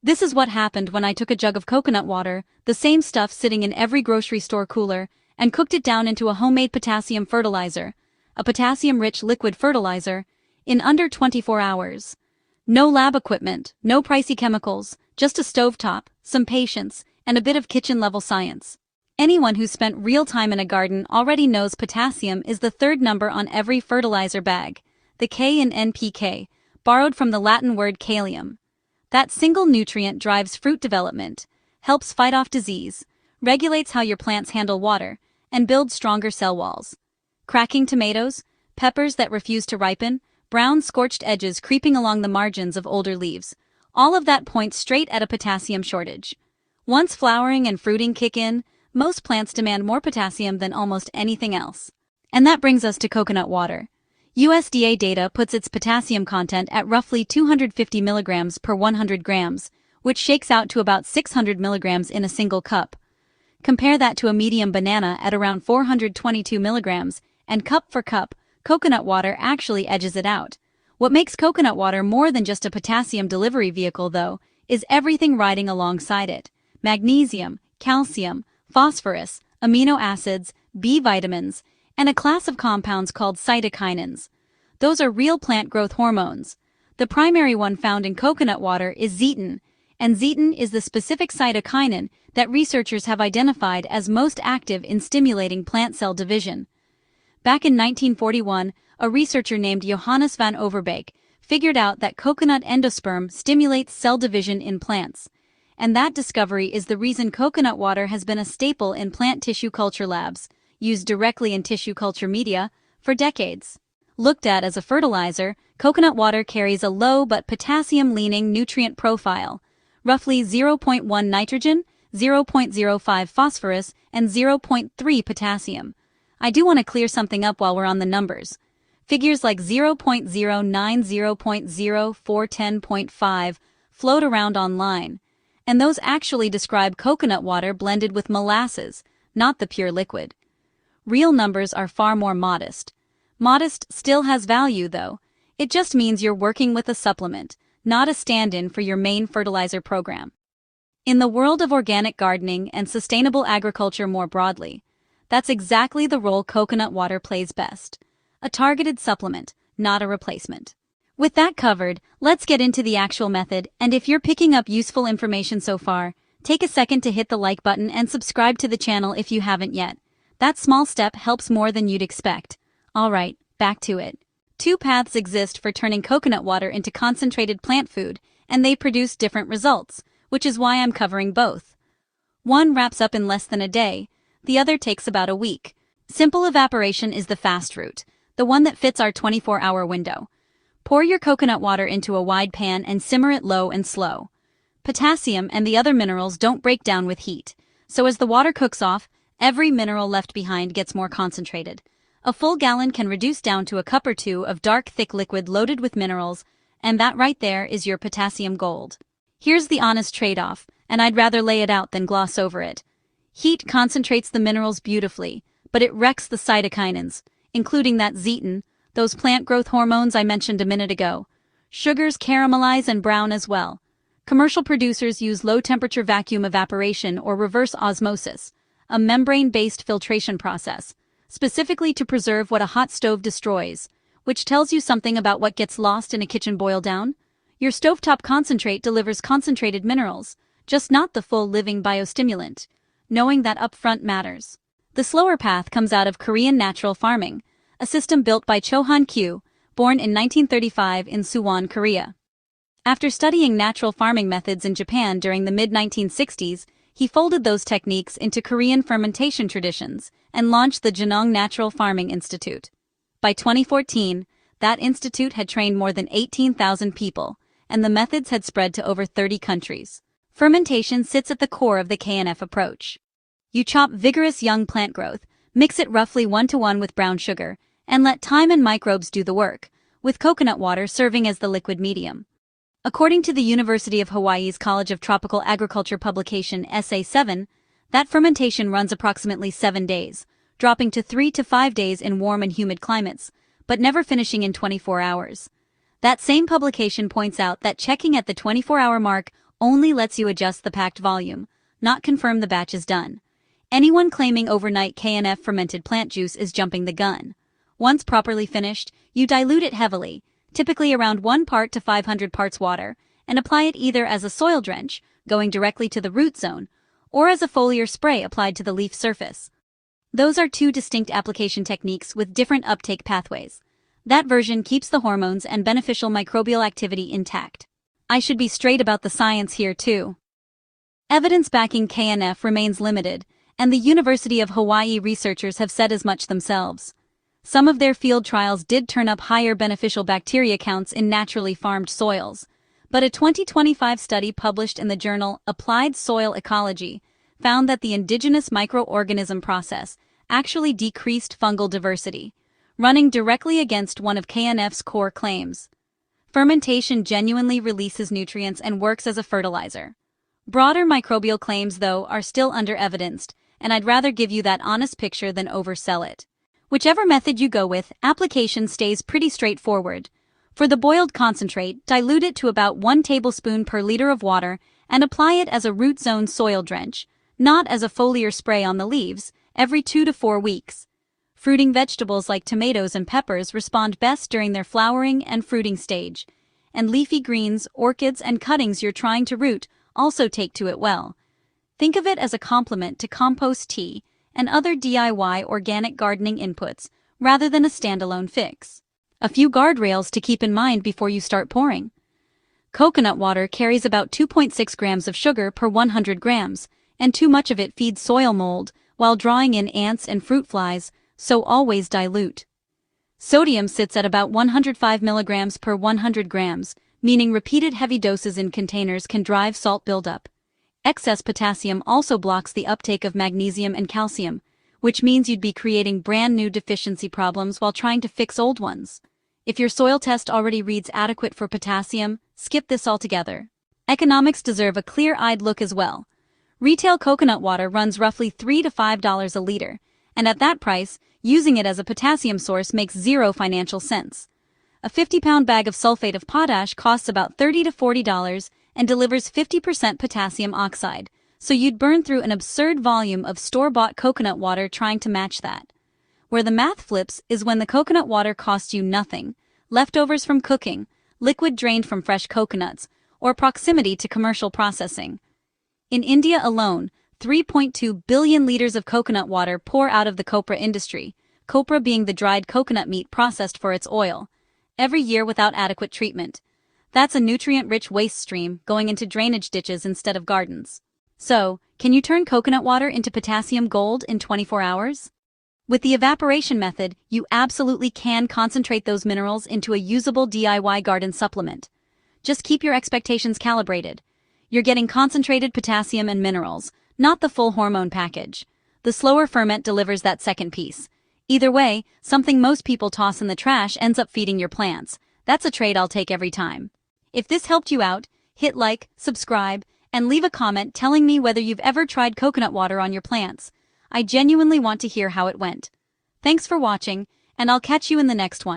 This is what happened when I took a jug of coconut water, the same stuff sitting in every grocery store cooler, and cooked it down into a homemade potassium fertilizer, a potassium-rich liquid fertilizer, in under 24 hours. No lab equipment, no pricey chemicals, just a stovetop, some patience, and a bit of kitchen-level science. Anyone who's spent real time in a garden already knows potassium is the third number on every fertilizer bag, the K in NPK, borrowed from the Latin word kalium. That single nutrient drives fruit development, helps fight off disease, regulates how your plants handle water, and builds stronger cell walls. Cracking tomatoes, peppers that refuse to ripen, brown scorched edges creeping along the margins of older leaves, all of that points straight at a potassium shortage. Once flowering and fruiting kick in, most plants demand more potassium than almost anything else. And that brings us to coconut water. USDA data puts its potassium content at roughly 250 milligrams per 100 grams, which shakes out to about 600 milligrams in a single cup. Compare that to a medium banana at around 422 milligrams, and cup for cup, coconut water actually edges it out. What makes coconut water more than just a potassium delivery vehicle, though, is everything riding alongside it: magnesium, calcium, phosphorus, amino acids, B vitamins, and a class of compounds called cytokinins. Those are real plant growth hormones. The primary one found in coconut water is zeatin, and zeatin is the specific cytokinin that researchers have identified as most active in stimulating plant cell division. Back in 1941, a researcher named Johannes van Overbeek figured out that coconut endosperm stimulates cell division in plants. And that discovery is the reason coconut water has been a staple in plant tissue culture labs, used directly in tissue culture media, for decades. Looked at as a fertilizer, coconut water carries a low but potassium-leaning nutrient profile, roughly 0.1 nitrogen, 0.05 phosphorus, and 0.3 potassium. I do want to clear something up while we're on the numbers. Figures like 0.09, 0.04, 10.5 float around online, and those actually describe coconut water blended with molasses, not the pure liquid. Real numbers are far more modest. Modest still has value, though. It just means you're working with a supplement, not a stand-in for your main fertilizer program. In the world of organic gardening and sustainable agriculture more broadly, that's exactly the role coconut water plays best. A targeted supplement, not a replacement. With that covered, let's get into the actual method, and if you're picking up useful information so far, take a second to hit the like button and subscribe to the channel if you haven't yet. That small step helps more than you'd expect. Alright, back to it. Two paths exist for turning coconut water into concentrated plant food, and they produce different results, which is why I'm covering both. One wraps up in less than a day, the other takes about a week. Simple evaporation is the fast route, the one that fits our 24-hour window. Pour your coconut water into a wide pan and simmer it low and slow. Potassium and the other minerals don't break down with heat, so as the water cooks off, every mineral left behind gets more concentrated. A full gallon can reduce down to a cup or two of dark, thick liquid loaded with minerals, and that right there is your potassium gold. Here's the honest trade-off, and I'd rather lay it out than gloss over it. Heat concentrates the minerals beautifully, but it wrecks the cytokinins, including that zeatin, those plant growth hormones I mentioned a minute ago. Sugars caramelize and brown as well. Commercial producers use low-temperature vacuum evaporation or reverse osmosis, a membrane-based filtration process, specifically to preserve what a hot stove destroys, which tells you something about what gets lost in a kitchen boil-down. Your stovetop concentrate delivers concentrated minerals, just not the full living biostimulant. Knowing that upfront matters. The slower path comes out of Korean natural farming, a system built by Chohan Kyu, born in 1935 in Suwon, Korea. After studying natural farming methods in Japan during the mid-1960s, he folded those techniques into Korean fermentation traditions and launched the Jeonnong Natural Farming Institute. By 2014, that institute had trained more than 18,000 people, and the methods had spread to over 30 countries. Fermentation sits at the core of the KNF approach. You chop vigorous young plant growth, mix it roughly 1-to-1 with brown sugar, and let time and microbes do the work, with coconut water serving as the liquid medium. According to the University of Hawaii's College of Tropical Agriculture publication SA7, that fermentation runs approximately 7 days, dropping to 3 to 5 days in warm and humid climates, but never finishing in 24 hours. That same publication points out that checking at the 24-hour mark only lets you adjust the packed volume, not confirm the batch is done. Anyone claiming overnight KNF fermented plant juice is jumping the gun. Once properly finished, you dilute it heavily, typically around 1 part to 500 parts water, and apply it either as a soil drench, going directly to the root zone, or as a foliar spray applied to the leaf surface. Those are two distinct application techniques with different uptake pathways. That version keeps the hormones and beneficial microbial activity intact. I should be straight about the science here too. Evidence backing KNF remains limited, and the University of Hawaii researchers have said as much themselves. Some of their field trials did turn up higher beneficial bacteria counts in naturally farmed soils, but a 2025 study published in the journal Applied Soil Ecology found that the indigenous microorganism process actually decreased fungal diversity, running directly against one of KNF's core claims. Fermentation genuinely releases nutrients and works as a fertilizer. Broader microbial claims, though, are still under-evidenced, and I'd rather give you that honest picture than oversell it. Whichever method you go with, application stays pretty straightforward. For the boiled concentrate, dilute it to about 1 tablespoon per liter of water and apply it as a root zone soil drench, not as a foliar spray on the leaves, every 2 to 4 weeks. Fruiting vegetables like tomatoes and peppers respond best during their flowering and fruiting stage, and leafy greens, orchids, and cuttings you're trying to root also take to it well. Think of it as a complement to compost tea and other DIY organic gardening inputs, rather than a standalone fix. A few guardrails to keep in mind before you start pouring. Coconut water carries about 2.6 grams of sugar per 100 grams, and too much of it feeds soil mold while drawing in ants and fruit flies, so always dilute. Sodium sits at about 105 milligrams per 100 grams, meaning repeated heavy doses in containers can drive salt buildup. Excess potassium also blocks the uptake of magnesium and calcium, which means you'd be creating brand new deficiency problems while trying to fix old ones. If your soil test already reads adequate for potassium, skip this altogether. Economics deserve a clear-eyed look as well. Retail coconut water runs roughly $3 to $5 a liter, and at that price, using it as a potassium source makes zero financial sense. A 50-pound bag of sulfate of potash costs about $30 to $40 and delivers 50% potassium oxide, so you'd burn through an absurd volume of store-bought coconut water trying to match that. Where the math flips is when the coconut water costs you nothing, leftovers from cooking, liquid drained from fresh coconuts, or proximity to commercial processing. In India alone, 3.2 billion liters of coconut water pour out of the copra industry, copra being the dried coconut meat processed for its oil, every year without adequate treatment. That's a nutrient-rich waste stream going into drainage ditches instead of gardens. So, can you turn coconut water into potassium gold in 24 hours? With the evaporation method, you absolutely can concentrate those minerals into a usable DIY garden supplement. Just keep your expectations calibrated. You're getting concentrated potassium and minerals, not the full hormone package. The slower ferment delivers that second piece. Either way, something most people toss in the trash ends up feeding your plants. That's a trade I'll take every time. If this helped you out, hit like, subscribe, and leave a comment telling me whether you've ever tried coconut water on your plants. I genuinely want to hear how it went. Thanks for watching, and I'll catch you in the next one.